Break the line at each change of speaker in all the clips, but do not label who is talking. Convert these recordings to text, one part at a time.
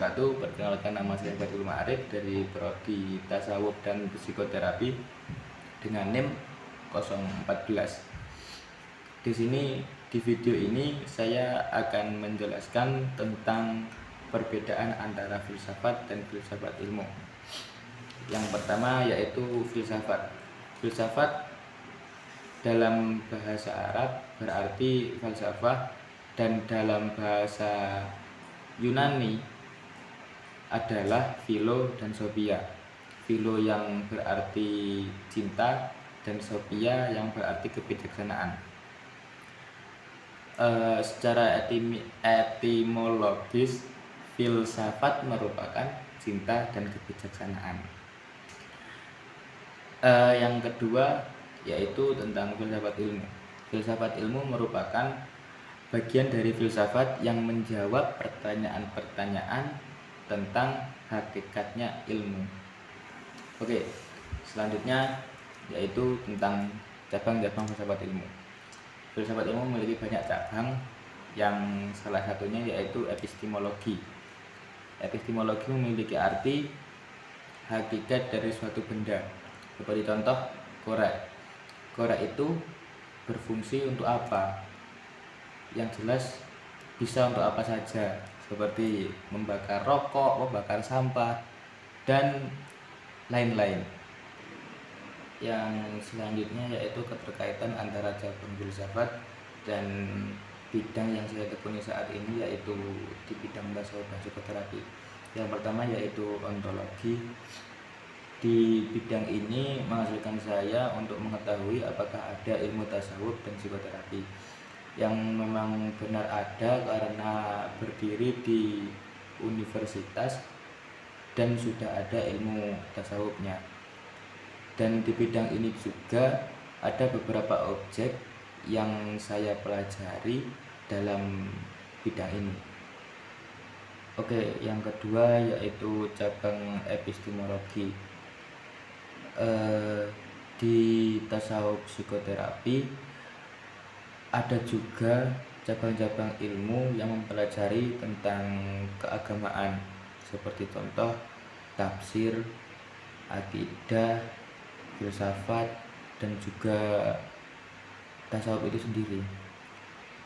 wabarakatuh. Perkenalkan, nama saya Fathul Ma'arif dari Prodi Tasawuf dan Psikoterapi dengan NIM 014. Di sini di video ini saya akan menjelaskan tentang perbedaan antara filsafat dan filsafat ilmu. Yang pertama yaitu filsafat. Filsafat dalam bahasa Arab berarti falsafah, dan dalam bahasa Yunani adalah philo dan sophia. Philo yang berarti cinta dan sophia yang berarti kebijaksanaan. Secara etimologis, filsafat merupakan cinta dan kebijaksanaan. Yang kedua yaitu tentang filsafat ilmu. Filsafat ilmu merupakan bagian dari filsafat yang menjawab pertanyaan-pertanyaan tentang hakikatnya ilmu. Oke, selanjutnya yaitu tentang cabang-cabang filsafat ilmu. Filsafat ilmu memiliki banyak cabang, yang salah satunya yaitu epistemologi. Epistemologi memiliki arti hakikat dari suatu benda. Seperti contoh korek. Korek itu berfungsi untuk apa? Yang jelas bisa untuk apa saja, seperti membakar rokok, membakar sampah, dan lain-lain. Yang selanjutnya yaitu keterkaitan antara cabang filsafat dan bidang yang saya tekuni saat ini, yaitu di bidang tasawuf dan psikoterapi. Yang pertama yaitu ontologi. Di bidang ini menghasilkan saya untuk mengetahui apakah ada ilmu tasawuf dan psikoterapi yang memang benar ada karena berdiri di universitas dan sudah ada ilmu tasawufnya. Dan di bidang ini juga ada beberapa objek yang saya pelajari dalam bidang ini. Oke, yang kedua yaitu cabang epistemologi. Di tasawuf psikoterapi ada juga cabang-cabang ilmu yang mempelajari tentang keagamaan, seperti contoh tafsir, akidah, filsafat, dan juga tasawuf itu sendiri.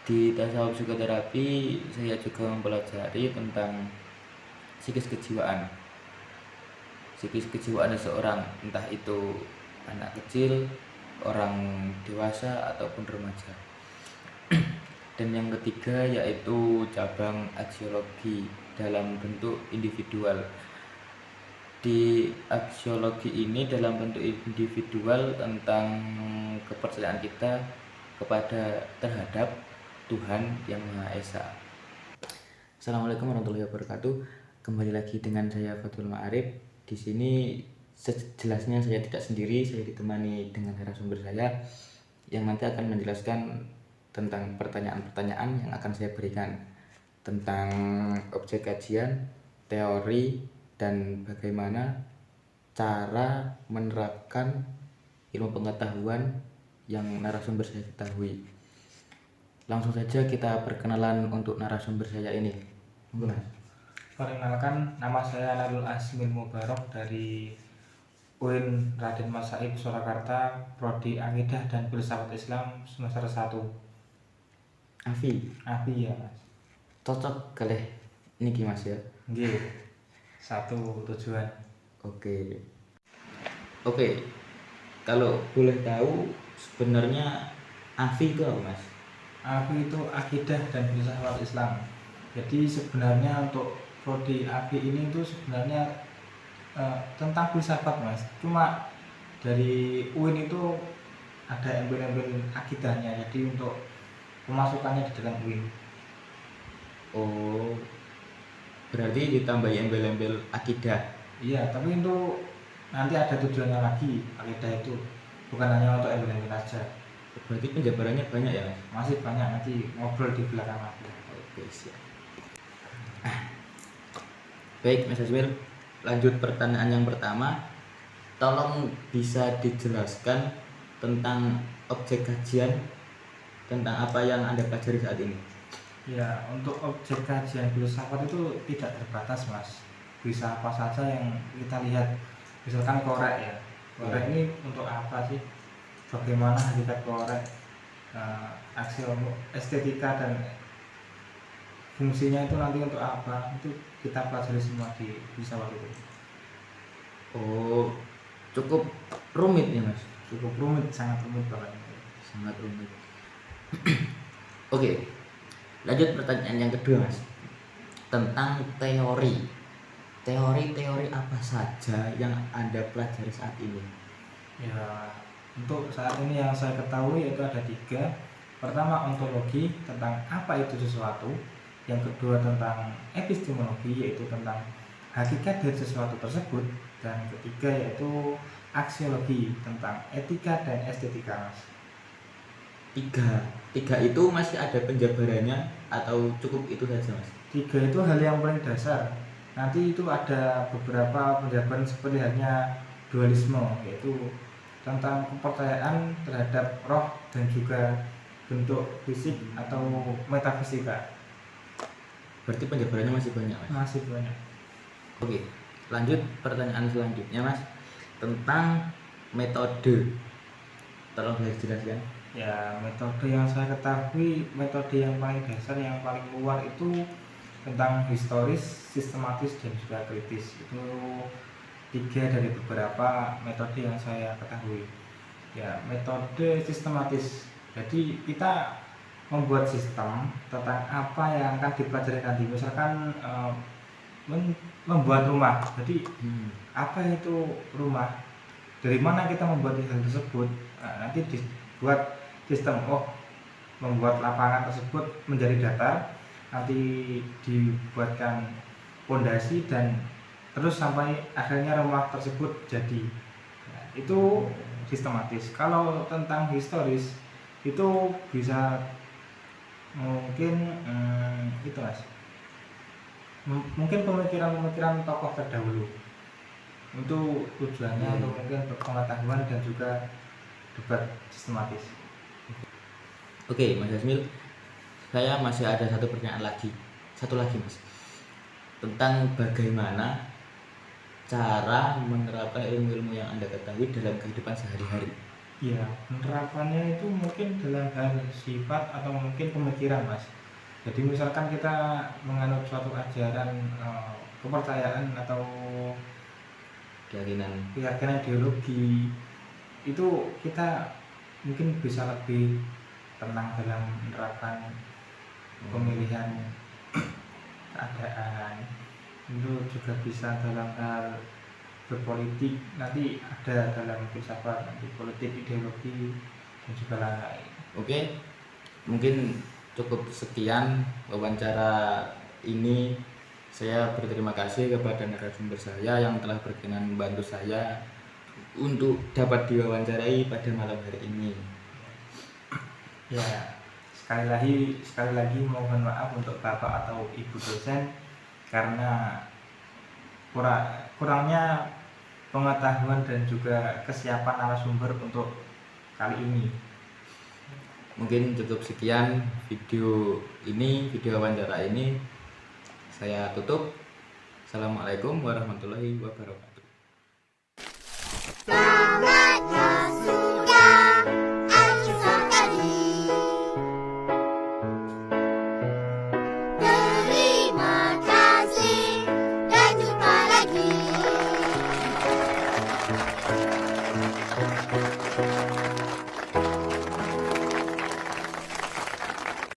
Di tasawuf psikoterapi saya juga mempelajari tentang psikis kejiwaan. Psikis kejiwaan seseorang, entah itu anak kecil, orang dewasa, ataupun remaja. Dan yang ketiga yaitu cabang aksiologi dalam bentuk individual. Di aksiologi ini dalam bentuk individual tentang kepercayaan kita terhadap Tuhan Yang Maha Esa. Assalamualaikum warahmatullahi wabarakatuh. Kembali lagi dengan saya Fathul Ma'arif. Di sini sejelasnya saya tidak sendiri, saya ditemani dengan narasumber saya yang nanti akan menjelaskan tentang pertanyaan-pertanyaan yang akan saya berikan tentang objek kajian, teori, dan bagaimana cara menerapkan ilmu pengetahuan yang narasumber saya ketahui. Langsung saja kita perkenalan untuk narasumber saya ini.
Perkenalkan, nama saya Narul Asmil Mubarok dari UIN Raden Mas Said Surakarta, Prodi Akidah dan Filsafat Islam semester 1. Afi ya Mas.
Cocok kali niki Mas ya.
Nggih. Satu tujuan.
Oke. Kalau boleh tahu sebenarnya Afi itu apa Mas?
Afi itu Akidah dan Filsafat Islam. Jadi sebenarnya untuk prodi Afi ini itu sebenarnya tentang filsafat Mas. Cuma dari UIN itu ada embel-embel akidahnya. Jadi untuk pemasukannya di dalam UIN.
Oh, berarti ditambahi embel-embel akidah.
Iya, tapi itu nanti ada tujuannya lagi. Akidah itu bukan hanya untuk embel-embel saja.
Berarti penjabarannya banyak ya Mas?
Masih banyak, nanti ngobrol di belakang lagi.
Oke, siap. Baik Mas Asmil, lanjut pertanyaan yang pertama. Tolong bisa dijelaskan tentang objek kajian, tentang apa yang Anda pelajari saat ini.
Ya, untuk objek kajian filsafat itu tidak terbatas, Mas. Bisa apa saja yang kita lihat. Misalkan korek ya. Korek
Ya.
ini untuk apa sih? Bagaimana hakikat korek? Aksiom estetika dan fungsinya itu nanti untuk apa? Itu kita pelajari semua di filsafat itu.
Oh, cukup rumit ya Mas.
Cukup rumit, sangat rumit bahkan.
Sangat rumit. Oke, lanjut pertanyaan yang kedua Mas, tentang teori. Teori-teori apa saja yang Anda pelajari saat ini?
Ya, untuk saat ini yang saya ketahui itu ada 3. Pertama, ontologi, tentang apa itu sesuatu. Yang kedua, tentang epistemologi, yaitu tentang hakikat dari sesuatu tersebut. Dan ketiga, yaitu aksiologi, tentang etika dan estetika, Mas.
Tiga itu masih ada penjabarannya atau cukup itu saja Mas?
3 itu hal yang paling dasar. Nanti itu ada beberapa penjabaran seperti halnya dualisme, yaitu tentang kepercayaan terhadap roh dan juga bentuk fisik atau metafisika.
Berarti penjabarannya masih banyak Mas?
Masih banyak.
Oke, lanjut pertanyaan selanjutnya Mas, tentang metode. Tolong dijelaskan.
Ya, metode yang saya ketahui, metode yang paling dasar, yang paling luar itu tentang historis, sistematis, dan juga kritis. Itu 3 dari beberapa metode yang saya ketahui. Ya, metode sistematis. Jadi kita membuat sistem tentang apa yang akan dipelajari nanti. Misalkan membuat rumah. Jadi apa itu rumah? Dari mana kita membuat hal tersebut? Nah, nanti dibuat sistem. Membuat lapangan tersebut menjadi datar, nanti dibuatkan pondasi dan terus sampai akhirnya rumah tersebut jadi. Nah, itu sistematis. Kalau tentang historis itu bisa mungkin itu Mas. Mungkin pemikiran-pemikiran tokoh terdahulu. Itu tujuannya untuk mungkin pengetahuan dan juga debat sistematis.
Oke, Mas Jasmil, saya masih ada satu lagi Mas, tentang bagaimana cara menerapkan ilmu-ilmu yang Anda ketahui dalam kehidupan sehari-hari.
Ya, penerapannya itu mungkin dalam hal sifat atau mungkin pemikiran, Mas. Jadi misalkan kita menganut suatu ajaran, kepercayaan atau keyakinan ideologi, itu kita mungkin bisa lebih tenang dalam menerapkan pemilihan keadaan. Itu juga bisa dalam hal berpolitik, nanti ada dalam filsafat, nanti politik, ideologi, dan juga lain-lain.
Oke, mungkin cukup sekian wawancara ini. Saya berterima kasih kepada narasumber saya yang telah berkenan membantu saya untuk dapat diwawancarai pada malam hari ini.
Ya, sekali lagi mohon maaf untuk Bapak atau Ibu dosen karena kurangnya pengetahuan dan juga kesiapan narasumber untuk kali ini.
Mungkin cukup sekian video wawancara ini. Saya tutup. Assalamualaikum warahmatullahi wabarakatuh.
Selamat bersuka akhir tadi. Terima kasih dan jumpa lagi.